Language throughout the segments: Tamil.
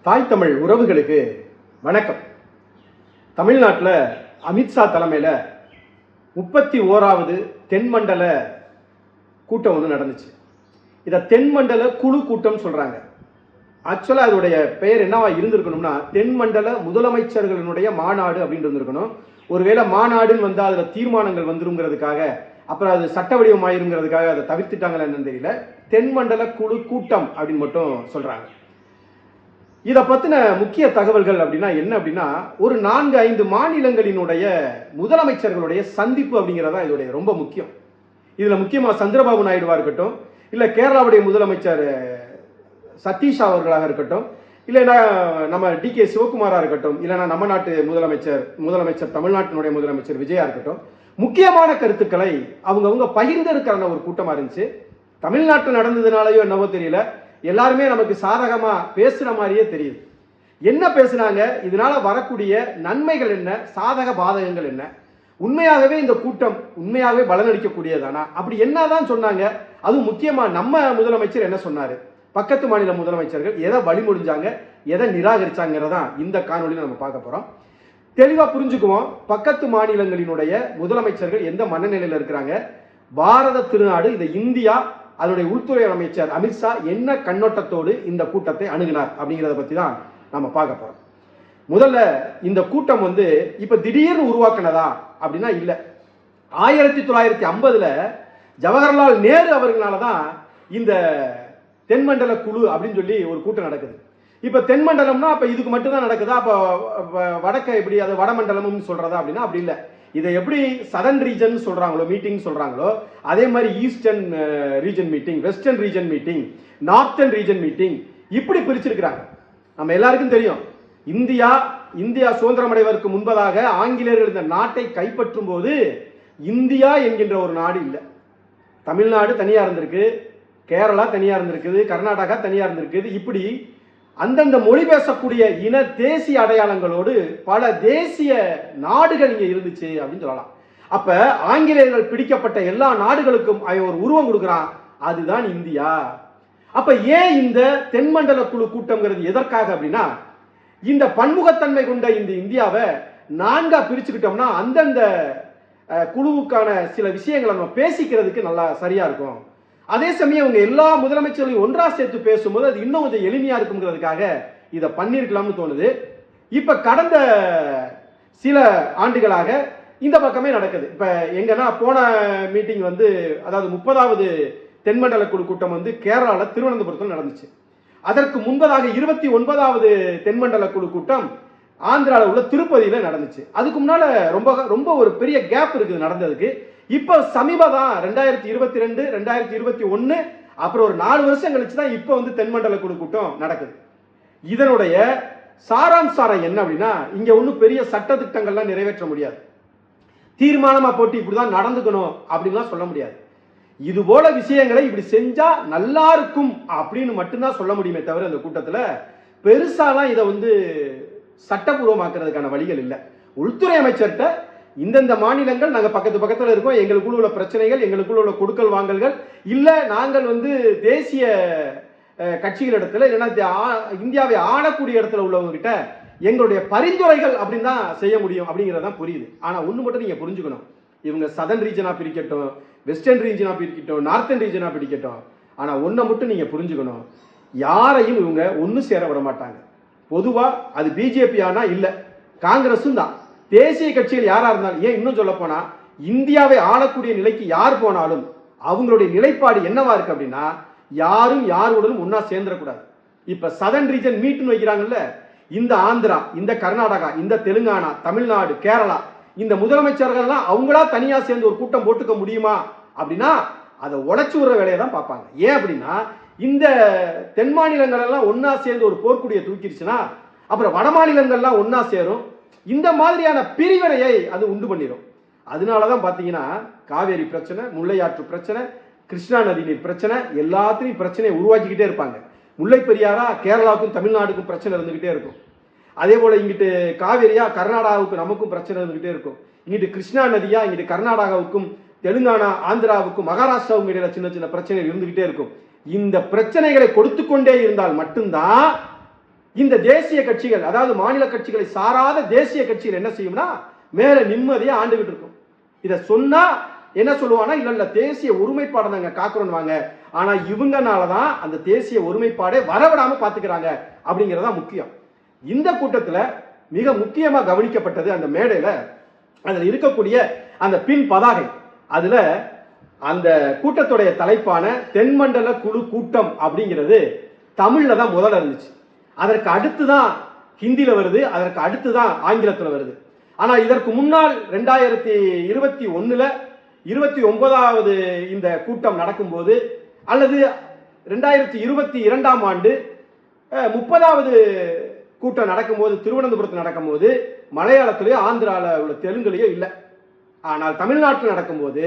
தாய் தமிழ் உறவுகளுக்கு வணக்கம். தமிழ்நாட்டில் அமித்ஷா தலைமையில் 31வது தென்மண்டல கூட்டம் ஒன்று நடந்துச்சு. இதை தென்மண்டல குழு கூட்டம் சொல்கிறாங்க. ஆக்சுவலாக அதோடைய பெயர் என்னவா இருந்திருக்கணும்னா தென்மண்டல முதலமைச்சர்களினுடைய மாநாடு அப்படின்னு இருந்திருக்கணும். ஒருவேளை மாநாடுன்னு வந்தால் அதில் தீர்மானங்கள் வந்துருங்கிறதுக்காக, அப்புறம் அது சட்ட வடிவமாயிருங்கிறதுக்காக அதை தவிர்த்துட்டாங்களா என்னன்னு தெரியல. தென்மண்டல குழு கூட்டம் அப்படின்னு மட்டும் சொல்கிறாங்க. இதை பற்றின முக்கிய தகவல்கள் அப்படின்னா என்ன அப்படின்னா, ஒரு 4-5 மாநிலங்களினுடைய முதலமைச்சர்களுடைய சந்திப்பு அப்படிங்கிறதா இதோடைய ரொம்ப முக்கியம். இதில் முக்கியமாக சந்திரபாபு நாயுடுவாக இருக்கட்டும், இல்லை கேரளாவுடைய முதலமைச்சர் சதீஷ் அவர்களாக இருக்கட்டும், இல்லைன்னா நம்ம டிகே சிவகுமாராக இருக்கட்டும், இல்லைன்னா நம்ம நாட்டு முதலமைச்சர் தமிழ்நாட்டினுடைய முதலமைச்சர் விஜயா இருக்கட்டும், முக்கியமான கருத்துக்களை அவங்கவுங்க பகிர்ந்திருக்கிற ஒரு கூட்டமாக இருந்துச்சு. தமிழ்நாட்டில் நடந்ததுனாலயோ என்னவோ தெரியல, எல்லாருமே நமக்கு சாதகமா பேசுற மாதிரியே தெரியுது. என்ன பேசுனாங்க, இதனால வரக்கூடிய நன்மைகள் என்ன, சாதக பாதகங்கள் என்ன, உண்மையாகவே இந்த கூட்டம் உண்மையாகவே பலனளிக்கக்கூடியதானா, அப்படி என்னதான் சொன்னாங்க, அதுவும் முக்கியமா நம்ம முதலமைச்சர் என்ன சொன்னாரு, பக்கத்து மாநில முதலமைச்சர்கள் எதை வழிமொழிஞ்சாங்க, எதை நிராகரிச்சாங்கிறதான் இந்த காணொலியில் நம்ம பார்க்க போறோம். தெளிவா புரிஞ்சுக்குவோம். பக்கத்து மாநிலங்களினுடைய முதலமைச்சர்கள் எந்த மனநிலையில் இருக்கிறாங்க, பாரத திருநாடு இந்த இந்தியா, அதனுடைய உள்துறை அமைச்சர் அமித்ஷா என்ன கண்ணோட்டத்தோடு இந்த கூட்டத்தை அணுகினார் அப்படிங்கிறத பற்றி தான் நம்ம பார்க்க போறோம். முதல்ல இந்த கூட்டம் இப்ப திடீர்னு உருவாக்குனதா அப்படின்னா இல்லை. 1950 ஜவஹர்லால் நேரு அவர்களால தான் இந்த தென்மண்டல குழு அப்படின்னு சொல்லி ஒரு கூட்டம் நடக்குது. இப்ப தென்மண்டலம்னா அப்ப இதுக்கு மட்டும்தான் நடக்குதா, அப்ப வடக்க எப்படி அது வடமண்டலம்னு சொல்றதா அப்படின்னா அப்படி இல்லை. இதை எப்படி சதர்ன் ரீஜன் சொல்றாங்களோ, மீட்டிங் சொல்றாங்களோ, அதே மாதிரி eastern region meeting, western region meeting, northern region meeting, இப்படி பிரிச்சிருக்கிறாங்க. நம்ம எல்லாருக்கும் தெரியும், இந்தியா சுதந்திரம் அடைவதற்கு முன்பதாக ஆங்கிலேயர்கள் இந்த நாட்டை கைப்பற்றும் போது இந்தியா என்கின்ற ஒரு நாடு இல்லை. தமிழ்நாடு தனியா இருந்திருக்கு, கேரளா தனியா இருந்திருக்குது, கர்நாடகா தனியா இருந்திருக்குது. இப்படி அந்தந்த மொழி பேசக்கூடிய இன தேசிய அடையாளங்களோடு பல தேசிய நாடுகள் இங்க இருந்துச்சு அப்படின்னு சொல்லலாம். அப்ப ஆங்கிலேயர்கள் பிடிக்கப்பட்ட எல்லா நாடுகளுக்கும் ஒரு உருவம் கொடுக்கிறான், அதுதான் இந்தியா. அப்ப ஏன் இந்த தென்மண்டல குழு கூட்டம்ங்கிறது எதற்காக அப்படின்னா, இந்த பன்முகத்தன்மை கொண்ட இந்த இந்தியாவை 4ஆ பிரிச்சுக்கிட்டோம்னா அந்தந்த குழுவுக்கான சில விஷயங்களை நம்ம பேசிக்கிறதுக்கு நல்லா சரியா இருக்கும். அதே சமயம் அவங்க எல்லா முதலமைச்சர்களையும் ஒன்றா சேர்த்து பேசும்போது அது இன்னும் கொஞ்சம் எளிமையா இருக்குங்கிறதுக்காக இதை பண்ணிருக்கலாம்னு தோணுது. இப்ப கடந்த சில ஆண்டுகளாக இந்த பக்கமே நடக்குது. இப்ப எங்கன்னா போன மீட்டிங் அதாவது 30வது தென்மண்டல குழு கூட்டம் கேரளால திருவனந்தபுரத்தில் நடந்துச்சு. அதற்கு முன்பதாக 29வது தென்மண்டல குழு கூட்டம் ஆந்திராவில் உள்ள திருப்பதியில நடந்துச்சு. அதுக்கு முன்னால ரொம்ப ஒரு பெரிய கேப் இருக்குது நடந்ததுக்கு. இப்ப சமீபதான் 2022 2021 அப்புறம் ஒரு 4 வருஷம் கழிச்சு தான் இப்ப தென்மண்டல குழு கூட்டம் நடக்குது. இதனுடைய சாராம்சாரம் என்ன அப்படின்னா, இங்க ஒன்றும் பெரிய சட்ட திட்டங்கள்லாம் நிறைவேற்ற முடியாது, தீர்மானமா போட்டு இப்படிதான் நடந்துக்கணும் அப்படின்லாம் சொல்ல முடியாது. இது போல விஷயங்களை இப்படி செஞ்சா நல்லா இருக்கும் அப்படின்னு மட்டும்தான் சொல்ல முடியுமே தவிர இந்த கூட்டத்துல பெருசாலாம் இதை சட்டபூர்வமாக்குறதுக்கான வழிகள் இல்லை. உள்துறை அமைச்சர்கிட்ட இந்தந்த மாநிலங்கள் நாங்கள் பக்கத்துல இருக்கோம், எங்களுக்குள்ள உள்ள பிரச்சனைகள், எங்களுக்குள்ள உள்ள கொடுக்கல் வாங்கல்கள் இல்லை, நாங்கள் தேசிய கட்சிகளிடத்துல இல்லைன்னா இந்தியாவை ஆளக்கூடிய இடத்துல உள்ளவங்க கிட்ட எங்களுடைய பரிந்துரைகள் அப்படின்னு தான் செய்ய முடியும் அப்படிங்கிறதான் புரியுது. ஆனா ஒண்ணு மட்டும் நீங்க புரிஞ்சுக்கணும், இவங்க சதர்ன் ரீஜனா பிரிக்கட்டும், வெஸ்டர்ன் ரீஜனா பிரிக்கட்டும், நார்த்தன் ரீஜனா பிரிக்கட்டும், ஆனா ஒன்றை மட்டும் நீங்க புரிஞ்சுக்கணும், யாரையும் இவங்க ஒன்னு சேர விட மாட்டாங்க. பொதுவா அது பிஜேபி ஆனா இல்ல, காங்கிரஸும் தான். தேசிய கட்சிகள் யாரா இருந்தாலும், ஏன் இன்னும் சொல்ல போனா இந்தியாவை ஆளக்கூடிய நிலைக்கு யார் போனாலும் அவங்களுடைய நிலைப்பாடு என்னவா இருக்கு அப்படின்னா, யாரும் யாருடனும் ஒன்னா சேர்ந்துடக்கூடாது. இப்ப சதர்ன் ரீஜன் மீட்னு வைக்கிறாங்கல்ல, இந்த ஆந்திரா, இந்த கர்நாடகா, இந்த தெலுங்கானா, தமிழ்நாடு, கேரளா, இந்த முதலமைச்சர்கள்லாம் அவங்களா தனியா சேர்ந்து ஒரு கூட்டம் போட்டுக்க முடியுமா அப்படின்னா அதை உடைச்சு விடுற வேலையை தான் பார்ப்பாங்க. ஏன் அப்படின்னா, இந்த தென் மாநிலங்கள் எல்லாம் ஒன்னா சேர்ந்து ஒரு போர்க்குடியை தூக்கிடுச்சுன்னா அப்புறம் வட மாநிலங்கள்லாம் ஒன்னா சேரும். இந்த மாதிரியான பிரிவினையை அது உண்டு பண்ணிடும். அதனாலதான் பாத்தீங்கன்னா காவேரி பிரச்சனை, முல்லையாற்று பிரச்சனை, கிருஷ்ணா நதி நீர் பிரச்சனை, எல்லாத்திலையும் பிரச்சனையை உருவாக்கிக்கிட்டே இருப்பாங்க. முல்லை பெரியாரா கேரளாவுக்கும் தமிழ்நாடுக்கும் பிரச்சனை இருந்துகிட்டே இருக்கும். அதே போல இங்கிட்டு காவேரியா கர்நாடகாவுக்கு நமக்கும் பிரச்சனை இருந்துகிட்டே இருக்கும். இங்கிட்டு கிருஷ்ணா நதியா இங்கிட்டு கர்நாடகாவுக்கும் தெலுங்கானா ஆந்திராவுக்கும் மகாராஷ்டிராவுக்கும் இடையில சின்ன சின்ன பிரச்சனைகள் இருந்துகிட்டே இருக்கும். இந்த பிரச்சனைகளை கொடுத்து கொண்டே இருந்தால் மட்டும்தான் இந்த தேசிய கட்சிகள், அதாவது மாநில கட்சிகளை சாராத தேசிய கட்சிகள் என்ன செய்யும்னா மேல நிம்மதியா ஆண்டுகிட்டு இருக்கும். இதை சொன்னா என்ன சொல்லுவானா, இல்ல தேசிய ஒருமைப்பாடை நாங்க காக்குறோம் வாங்க, ஆனா இவங்கனாலதான் அந்த தேசிய ஒருமைப்பாடை வரவிடாம பாத்துக்கிறாங்க அப்படிங்கறதா முக்கியம். இந்த கூட்டத்துல மிக முக்கியமா கவனிக்கப்பட்டது அந்த மேடையில அதுல இருக்கக்கூடிய அந்த பின் பதாகை. அதுல அந்த கூட்டத்துடைய தலைப்பான தென்மண்டல குழு கூட்டம் அப்படிங்கிறது தமிழ்ல தான் முதல்ல இருந்துச்சு. அதற்கு அடுத்துதான் ஹிந்தியில வருது, அதற்கு அடுத்துதான் ஆங்கிலத்துல வருது. ஆனா இதற்கு முன்னால் 2021 29வது இந்த கூட்டம் நடக்கும்போது, அல்லது 2022ஆம் ஆண்டு 30வது கூட்டம் நடக்கும்போது, திருவனந்தபுரத்தில் நடக்கும்போது மலையாளத்திலேயோ ஆந்திராவில் உள்ள தெலுங்குலையோ இல்லை. ஆனால் தமிழ்நாட்டில் நடக்கும்போது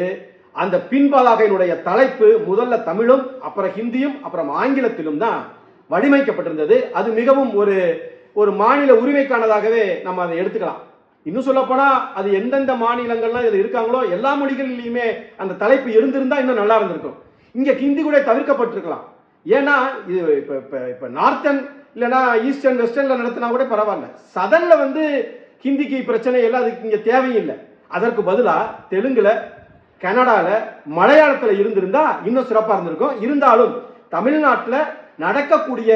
அந்த பின்பதாகையினுடைய தலைப்பு முதல்ல தமிழும், அப்புறம் ஹிந்தியும், அப்புறம் ஆங்கிலத்திலும் தான் வடிவமைக்கப்பட்டிருந்தது. அது மிகவும் ஒரு மாநில உரிமைக்கானதாகவே நம்ம அதை எடுத்துக்கலாம். இன்னும் சொல்ல போனா அது எந்தெந்த மாநிலங்கள்லாம் இதுல இருக்காங்களோ எல்லா மொழிகளிலுமே அந்த தலைப்பு இருந்திருந்தா இன்னும் நல்லா இருந்திருக்கும். இங்க ஹிந்தி கூட தவிர்க்கப்பட்டிருக்கலாம். ஏன்னா இது இப்ப நார்த்தன் இல்லைன்னா ஈஸ்டர்ன் வெஸ்டர்ன்ல நடத்தினா கூட பரவாயில்ல. சதன்ல ஹிந்திக்கு பிரச்சனை இல்லை, அதுக்கு இங்க தேவையில்லை. அதற்கு பதிலா தெலுங்குல, கன்னடால, மலையாளத்துல இருந்திருந்தா இன்னும் சிறப்பா இருந்திருக்கும். இருந்தாலும் தமிழ்நாட்டில் நடக்கக்கூடிய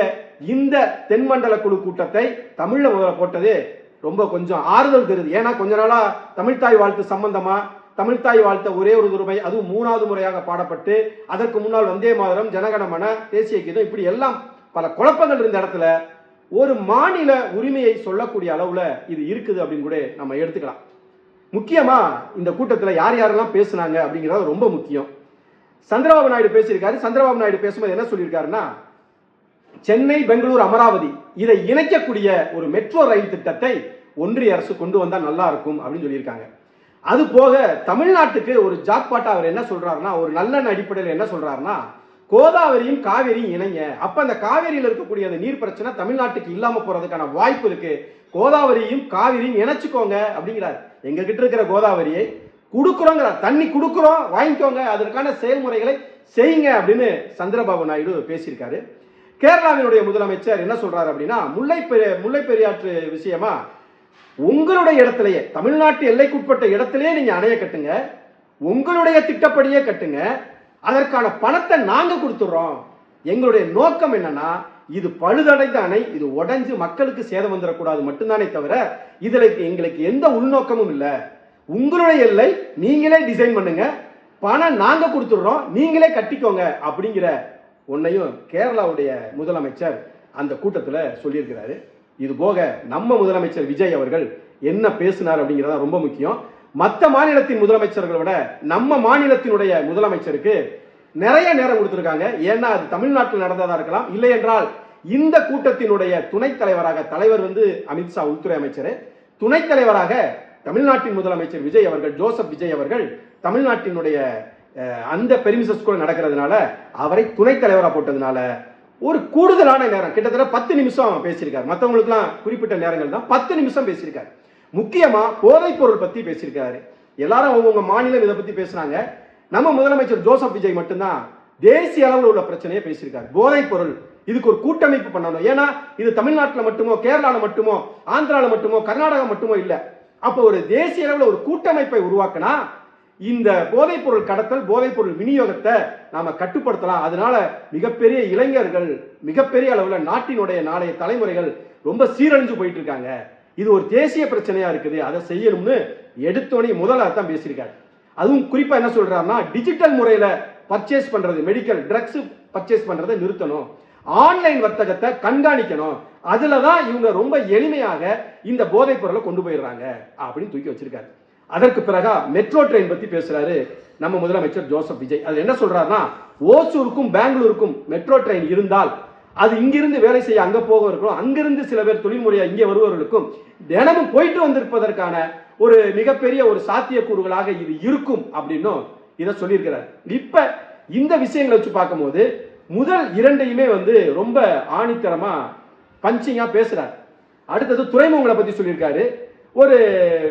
இந்த தென்மண்டல குழு கூட்டத்தை தமிழ்ல முதல்ல போட்டது ரொம்ப கொஞ்சம் ஆறுதல் தருது. ஏன்னா கொஞ்ச நாளா தமிழ்தாய் வாழ்த்து சம்பந்தமா தமிழ்தாய் வாழ்த்த ஒரே ஒரு முறை, அதுவும் 3வது முறையாக பாடப்பட்டு, அதற்கு முன்னால் வந்தே மாதரம், ஜனகணமன, தேசிய கீதம், இப்படி எல்லாம் பல குழப்பங்கள் இருந்த இடத்துல ஒரு மாநில உரிமையை சொல்லக்கூடிய அளவுல இது இருக்குது அப்படின்னு கூட நம்ம எடுத்துக்கலாம். முக்கியமா இந்த கூட்டத்தில் யார் யாரெல்லாம் பேசுனாங்க அப்படிங்கிறது ரொம்ப முக்கியம். சந்திரபாபு நாயுடு பேசியிருக்காரு. சந்திரபாபு நாயுடு பேசும்போது என்ன சொல்லியிருக்காருன்னா, சென்னை, பெங்களூர், அமராவதி இதை இணைக்கக்கூடிய ஒரு மெட்ரோ ரயில் திட்டத்தை ஒன்றிய அரசு கொண்டு வந்தா நல்லா இருக்கும் அப்படின்னு சொல்லியிருக்காங்க. அது போக தமிழ்நாட்டுக்கு ஒரு ஜாக்பாட்டா அவர் என்ன சொல்றாருன்னா, ஒரு நல்லெண்ண அடிப்படையில் என்ன சொல்றாருன்னா, கோதாவரியும் காவேரியும் இணைங்க. அப்ப அந்த காவேரியில் இருக்கக்கூடிய அந்த நீர் பிரச்சனை தமிழ்நாட்டுக்கு இல்லாம போறதுக்கான வாய்ப்பு இருக்கு. கோதாவரியும் காவிரியும் இணைச்சுக்கோங்க அப்படிங்கிறார். எங்க கிட்ட இருக்கிற கோதாவரியை கொடுக்குறோங்கிற, தண்ணி கொடுக்குறோம், வாங்கிக்கோங்க, அதற்கான செயல்முறைகளை செய்யுங்க அப்படின்னு சந்திரபாபு நாயுடு பேசியிருக்காரு. கேரளாவினுடைய முதலமைச்சர் என்ன சொல்றாரு அப்படின்னா, முல்லை பெரியாற்று விஷயமா உங்களுடைய இடத்திலேயே, தமிழ்நாட்டு எல்லைக்குட்பட்ட இடத்திலேயே நீங்க அணைய கட்டுங்க, உங்களுடைய திட்டப்படியே கட்டுங்க, அதற்கான பணத்தை நாங்க கொடுத்துறோம். எங்களுடைய நோக்கம் என்னன்னா, இது பழுதடைந்த அணை, இது உடைஞ்சு மக்களுக்கு சேதம் வந்துடக்கூடாது மட்டும்தானே தவிர இதுல எங்களுக்கு எந்த உள்நோக்கமும் இல்லை. உங்களுடைய எல்லை நீங்களே டிசைன் பண்ணுங்க, பணம் நாங்க கொடுத்துடுறோம், நீங்களே கட்டிக்கோங்க அப்படிங்கிற ஒன்னையும் கேரளாவுடைய முதலமைச்சர் அந்த கூட்டத்தில் சொல்லியிருக்கிறாரு. இது போக நம்ம முதலமைச்சர் விஜய் அவர்கள் என்ன பேசினார் அப்படிங்கிறதா ரொம்ப முக்கியம். மற்ற மாநிலத்தின் முதலமைச்சர்களை விட நம்ம மாநிலத்தினுடைய முதலமைச்சருக்கு நிறைய நேரம் கொடுத்திருக்காங்க. ஏன்னா அது தமிழ்நாட்டில் நடந்ததா இருக்கலாம், இல்லை என்றால் இந்த கூட்டத்தினுடைய துணைத் தலைவராக, தலைவர் அமித்ஷா உள்துறை அமைச்சர், துணைத் தலைவராக தமிழ்நாட்டின் முதலமைச்சர் விஜய் அவர்கள், ஜோசப் விஜய் அவர்கள் தமிழ்நாட்டினுடைய அந்த பெருமிசஸ் கூட நடக்கிறதுனால அவரை துணைத் தலைவராக போட்டதுனால ஒரு கூடுதலான நேரம், கிட்டத்தட்ட 10 நிமிஷம் பேசியிருக்காரு. மற்றவங்களுக்குலாம் குறிப்பிட்ட நேரங்கள் தான், 10 நிமிஷம் பேசியிருக்காரு. முக்கியமா போதைப் பொருள் பத்தி பேசியிருக்காரு. எல்லாரும் அவங்க மாநிலம் இதை பத்தி பேசுறாங்க. நம்ம முதலமைச்சர் ஜோசப் விஜய் மட்டும்தான் தேசிய அளவில் உள்ள பிரச்சனையை பேசியிருக்காரு. போதைப் பொருள் இதுக்கு ஒரு கூட்டமைப்பு பண்ணணும். ஏன்னா இது தமிழ்நாட்டில் மட்டுமோ, கேரளாவில் மட்டுமோ, ஆந்திராவில் மட்டுமோ, கர்நாடகா மட்டுமோ இல்லை. அப்போ ஒரு தேசிய அளவில் ஒரு கூட்டமைப்பை உருவாக்கினா இந்த போதைப் பொருள் கடத்தல், போதைப் பொருள் விநியோகத்தை நாம கட்டுப்படுத்தலாம். அதனால மிகப்பெரிய இளைஞர்கள், மிகப்பெரிய அளவில் நாட்டினுடைய நாளைய தலைமுறைகள் ரொம்ப சீரழிஞ்சு போயிட்டு இருக்காங்க. இது ஒரு தேசிய பிரச்சனையா இருக்குது, அதை செய்யணும்னு எடுத்தோடனே முதல்ல தான் பேசியிருக்காரு. அதுவும் குறிப்பா என்ன சொல்றாருன்னா, டிஜிட்டல் முறையில பர்ச்சேஸ் பண்றது, மெடிக்கல் ட்ரக்ஸ் பர்ச்சேஸ் பண்றதை நிறுத்தணும், ஆன்லைன் வர்த்தகத்தை கண்காணிக்கணும், அதுலதான் இவங்க ரொம்ப எளிமையாக இந்த போதைப் பொருளை கொண்டு போயிடுறாங்க அப்படின்னு தூக்கி வச்சிருக்காரு. அதற்கு பிறகு மெட்ரோ ட்ரெயின் பத்தி பேசுறாரு நம்ம முதலமைச்சர் ஜோசப் விஜய். அது என்ன சொல்றாருன்னா, ஓசூருக்கும் பெங்களூருக்கும் மெட்ரோ ட்ரெயின் இருந்தால் அது இங்கிருந்து வேலை செய்ய அங்க போகிறவர்களும், அங்கிருந்து சில பேர் தொழில்முறையா இங்கே வருபவர்களுக்கும் தினமும் போயிட்டு வந்திருப்பதற்கான ஒரு மிகப்பெரிய ஒரு சாத்தியக்கூறுகளாக இது இருக்கும் அப்படின்னு இதை சொல்லியிருக்கிறார். இப்ப இந்த விஷயங்களை வச்சு பார்க்கும்போது முதல் இரண்டையுமே ரொம்ப ஆணித்தரமா பஞ்சிங்கா பேசுறாரு. அடுத்தது துறைமுகங்களை பத்தி சொல்லியிருக்காரு. ஒரு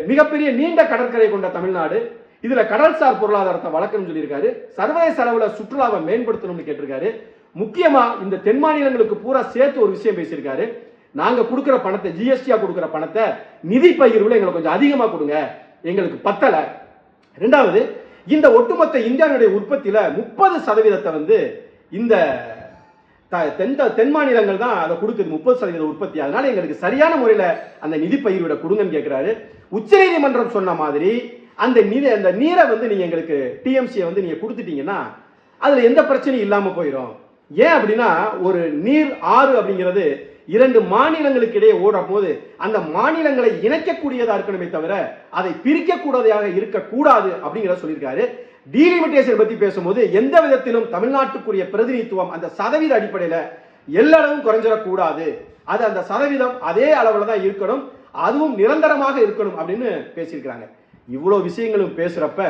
மிகப்பெரிய நீண்ட கடற்கரை கொண்ட தமிழ்நாடு, இதுல கடல்சார் பொருளாதாரத்தை வளர்க்கணும்னு சொல்லியிருக்காரு. சர்வதேச அளவில் சுற்றுலாவை மேம்படுத்தணும்னு கேட்டிருக்காரு. முக்கியமா இந்த தென் மாநிலங்களுக்கு பூரா சேர்த்து ஒரு விஷயம் பேசியிருக்காரு. நாங்க கொடுக்குற பணத்தை ஜிஎஸ்டியா கொடுக்குற பணத்தை நிதி பகிர்வுல எங்களுக்கு கொஞ்சம் அதிகமா கொடுங்க, எங்களுக்கு பத்தல. ரெண்டாவது, இந்த ஒட்டுமொத்த இந்தியாவுடைய உற்பத்தியில 30% வந்து இந்த தென் மாநிலங்கள் தான் அதை கொடுக்குது, 30% உற்பத்தி. அதனால எங்களுக்கு சரியான முறையில அந்த நிதி பகிர்விட கொடுங்கன்னு கேட்கிறாரு. உச்சநீதிமன்றம் சொன்ன மாதிரி அந்த நீரை வந்து நீங்க எங்களுக்கு டிஎம்சியை வந்து நீங்க கொடுத்துட்டீங்கன்னா அதுல எந்த பிரச்சனையும் இல்லாம போயிடும். ஏன் அப்படின்னா, ஒரு நீர் ஆறு அப்படிங்கிறது 2 மாநிலங்களுக்கு இடையே ஓடும் போது அந்த மாநிலங்களை இணைக்கக்கூடியதா இருக்கணுமே தவிர அதை பிரிக்கக்கூடியதாக இருக்கக்கூடாது அப்படிங்கிறத சொல்லியிருக்காரு. டீலிமிட்டேஷன் பத்தி பேசும்போது எந்த விதத்திலும் தமிழ்நாட்டுக்குரிய பிரதிநிதித்துவம் அந்த சதவீத அடிப்படையில எல்லாரும் குறைஞ்சிடக்கூடாது, அது அந்த சதவீதம் அதே அளவுல தான் இருக்கணும், அதுவும் நிரந்தரமாக இருக்கணும் அப்படின்னு பேசியிருக்கிறாங்க. இவ்வளவு விஷயங்களும் பேசுறப்ப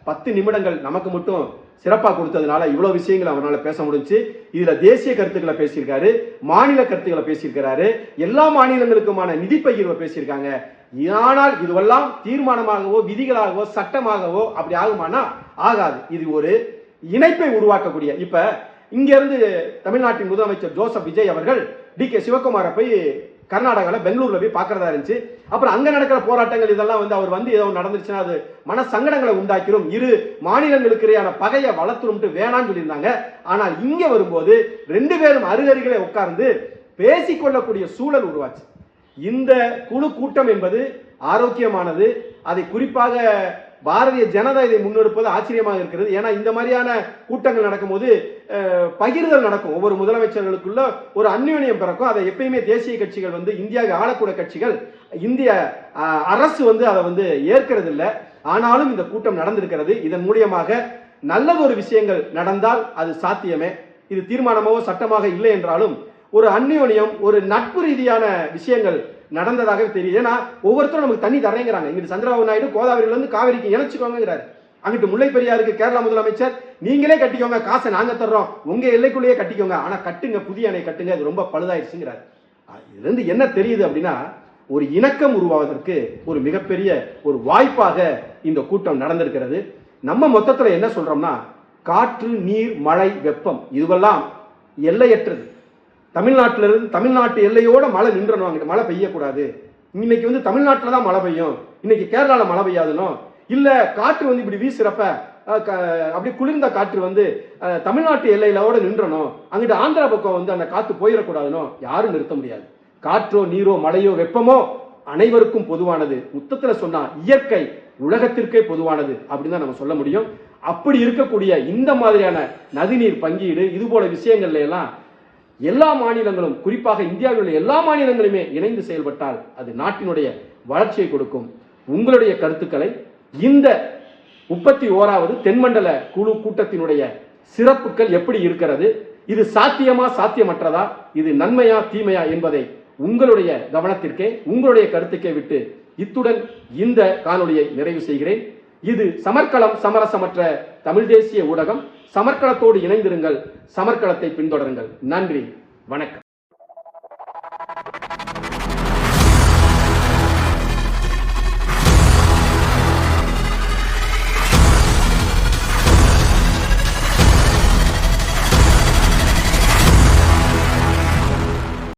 10 நிமிடங்கள் நமக்கு மட்டும் சிறப்பா கொடுத்ததுனால இவ்வளவு விஷயங்கள் அவரால் பேச முடிஞ்சு. இதுல தேசிய கருத்துக்களை பேசியிருக்காரு, மாநில கருத்துக்களை பேசியிருக்கிறாரு, எல்லா மாநிலங்களுக்குமான நிதி பகிர்வை பேசியிருக்காங்க. ஆனால் இதுவெல்லாம் தீர்மானமாகவோ விதிகளாகவோ சட்டமாகவோ அப்படி ஆகுமானா ஆகாது. இது ஒரு இணைப்பை உருவாக்கக்கூடிய. இப்ப இங்க இருந்து தமிழ்நாட்டின் முதலமைச்சர் ஜோசப் விஜய் அவர்கள் DK சிவகுமாரை போய் கர்நாடகாவில் பெங்களூர்ல போய் பார்க்கறதா இருந்துச்சு. அப்புறம் அங்க நடக்கிற போராட்டங்கள் இதெல்லாம் வந்து அவர் வந்து ஏதோ நடந்துருச்சுன்னா அது மன சங்கடங்களை உண்டாக்கிரும், இரு மாநிலங்களுக்கு இடையான பகையை வளர்த்துரும்ட்டு வேணான்னு சொல்லியிருந்தாங்க. ஆனால் இங்க வரும்போது 2 பேரும் அருகருகிலே உட்கார்ந்து பேசிக்கொள்ளக்கூடிய சூழல் உருவாச்சு. இந்த குழு கூட்டம் என்பது ஆரோக்கியமானது. அதை குறிப்பாக பாரதிய ஜனதா இதை முன்னெடுப்பது ஆச்சரியமாக இருக்கிறது. ஏன்னா இந்த மாதிரியான கூட்டங்கள் நடக்கும்போது பகிர்தல் நடக்கும், ஒவ்வொரு முதலமைச்சர்களுக்குள்ள ஒரு அந்யோன்யம் பிறக்கும். அதை எப்பயுமே தேசிய கட்சிகள் வந்து இந்தியாவை ஆளக்கூடிய கட்சிகள் இந்திய அரசு வந்து அதை வந்து ஏற்கிறது இல்லை. ஆனாலும் இந்த கூட்டம் நடந்திருக்கிறது. இதன் மூலியமாக நல்லதொரு விஷயங்கள் நடந்தால் அது சாத்தியமே. இது தீர்மானமாவோ சட்டமாக இல்லை என்றாலும் ஒரு அந்யோன்யம், ஒரு நட்பு ரீதியான விஷயங்கள் நடந்ததாக தெரியுது. ஏன்னா ஒவ்வொருத்தரும் நமக்கு தண்ணி தரேங்கிறாங்க. இங்கிட்டு சந்திரபாபு நாயுடு கோதாவரியில இருந்து காவிரிக்கு இணைச்சுக்கோங்கிறாரு. அங்கிட்டு முல்லை பெரியாருக்கு கேரளா முதலமைச்சர் நீங்களே கட்டிக்கோங்க, காசை நாங்க தர்றோம், உங்க எல்லைக்குள்ளேயே கட்டிக்கோங்க, ஆனா கட்டுங்க, புதிய அணை கட்டுங்க, அது ரொம்ப பழுதாயிடுச்சுங்கிறார். இதுல இருந்து என்ன தெரியுது அப்படின்னா, ஒரு இணக்கம் உருவாவதற்கு ஒரு மிகப்பெரிய ஒரு வாய்ப்பாக இந்த கூட்டம் நடந்திருக்கிறது. நம்ம மொத்தத்துல என்ன சொல்றோம்னா, காற்று, நீர், மழை, வெப்பம் இதுவெல்லாம் எல்லையற்றது. தமிழ்நாட்டிலிருந்து தமிழ்நாட்டு எல்லையோட மழை நின்றணும், அங்கிட்டு மழை பெய்யக்கூடாது. இன்னைக்கு வந்து தமிழ்நாட்டில் தான் மழை பெய்யும், இன்னைக்கு கேரளாவில் மழை பெய்யாதுனோ, இல்ல காற்று வந்து இப்படி வீசுறப்ப அப்படி குளிர்ந்த காற்று வந்து தமிழ்நாட்டு எல்லையிலோட நின்றணும், அங்கிட்டு ஆந்திரா பக்கம் வந்து அந்த காற்று போயிடக்கூடாதுனோ யாரும் நிறுத்த முடியாது. காற்றோ நீரோ மழையோ வெப்பமோ அனைவருக்கும் பொதுவானது. மொத்தத்தில் சொன்னா இயற்கை உலகத்திற்கே பொதுவானது அப்படின்னு தான் நம்ம சொல்ல முடியும். அப்படி இருக்கக்கூடிய இந்த மாதிரியான நதிநீர் பங்கீடு இது போல விஷயங்கள்ல எல்லாம் எல்லா மாநிலங்களும், குறிப்பாக இந்தியாவில் உள்ள எல்லா மாநிலங்களுமே இணைந்து செயல்பட்டால் அது நாட்டினுடைய வளர்ச்சியை கொடுக்கும். உங்களுடைய கருத்துக்களை இந்த 31வது தென்மண்டல குழு கூட்டத்தினுடைய சிறப்புகள் எப்படி இருக்கிறது, இது சாத்தியமா சாத்தியமற்றதா, இது நன்மையா தீமையா என்பதை உங்களுடைய கவனத்திற்கே உங்களுடைய கருத்துக்கே விட்டு இத்துடன் இந்த காணொளியை நிறைவு செய்கிறேன். இது சமர்க்களம், சமரசமற்ற தமிழ் தேசிய ஊடகம். சமர்க்களத்தோடு இணைந்திருங்கள், சமர்க்களத்தை பின்தொடருங்கள். நன்றி, வணக்கம்.